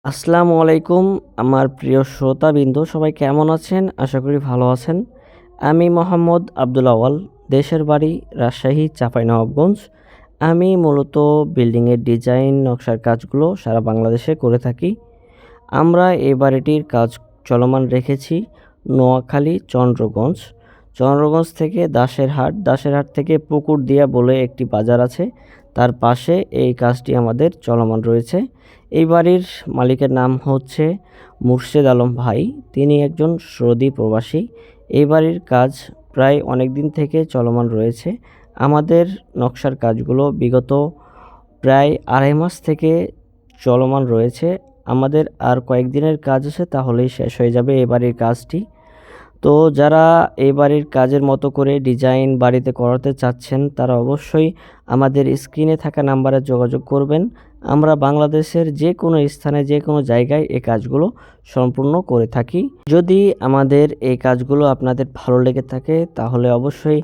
আসসালামু আলাইকুম আমার প্রিয় শ্রোতাবৃন্দ, সবাই কেমন আছেন? আশা করি ভালো আছেন। আমি মোহাম্মদ আব্দুল আওয়াল, দেশের বাড়ি রাজশাহী চাঁপাইনবাবগঞ্জ। আমি মূলত বিল্ডিংয়ের ডিজাইন নকশার কাজগুলো সারা বাংলাদেশে করে থাকি। আমরা এই বাড়িটির কাজ চলমান রেখেছি নোয়াখালী চন্দ্রগঞ্জ থেকে দাসেরহাট থেকে পুকুরদিয়া বলে একটি বাজার আছে, তার পাশে এই কাজটি আমাদের চলমান রয়েছে। এই বাড়ির মালিকের নাম হচ্ছে মুর্শেদ আলম ভাই, তিনি একজন সৌদি প্রবাসী। এই বাড়ির কাজ প্রায় অনেক দিন থেকে চলমান রয়েছে। আমাদের নকশার কাজগুলো বিগত প্রায় 2.5 মাস থেকে চলমান রয়েছে। আমাদের আর কয়েকদিনের কাজ আছে, তাহলেই শেষ হয়ে যাবে এই বাড়ির কাজটি। তো যারা এই বাড়ির কাজের মতো করে ডিজাইন বাড়িতে করাতে চাচ্ছেন, তারা অবশ্যই আমাদের স্ক্রিনে থাকা নাম্বারে যোগাযোগ করবেন। আমরা বাংলাদেশের যে কোনো স্থানে যে কোনো জায়গায় এই কাজগুলো সম্পূর্ণ করে থাকি। যদি আমাদের এই কাজগুলো আপনাদের ভালো লেগে থাকে, তাহলে অবশ্যই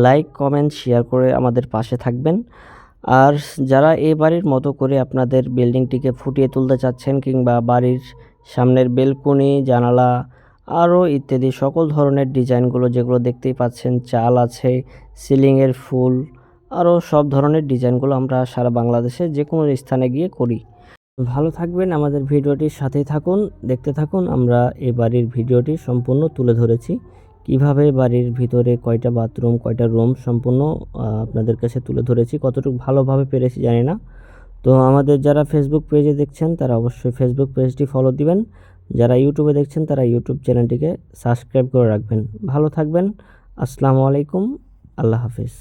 লাইক কমেন্ট শেয়ার করে আমাদের পাশে থাকবেন। আর যারা এই বাড়ির মতো করে আপনাদের বিল্ডিংটিকে ফুটিয়ে তুলতে চাচ্ছেন, কিংবা বাড়ির সামনের বেলকনি, জানালা আরও ইত্যাদি সকল ধরনের ডিজাইনগুলো যেগুলো দেখতেই পাচ্ছেন, চাল আছে, সিলিংয়ের ফুল, আরও সব ধরনের ডিজাইনগুলো আমরা সারা বাংলাদেশে যে কোনো স্থানে গিয়ে করি। ভালো থাকবেন, আমাদের ভিডিওটির সাথেই থাকুন, দেখতে থাকুন। আমরা এই বাড়ির ভিডিওটি সম্পূর্ণ তুলে ধরেছি, কিভাবে বাড়ির ভিতরে কয়টা বাথরুম, কয়টা রুম সম্পূর্ণ আপনাদের কাছে তুলে ধরেছি। কতটুকু ভালোভাবে পেরেছি জানি না। তো আমাদের যারা ফেসবুক পেজে দেখছেন, তারা অবশ্যই ফেসবুক পেজটি ফলো দিবেন। যারা ইউটিউবে দেখছেন, তারা ইউটিউব চ্যানেলটিকে সাবস্ক্রাইব করে রাখবেন। ভালো থাকবেন। আসসালামু আলাইকুম। আল্লাহ হাফিজ।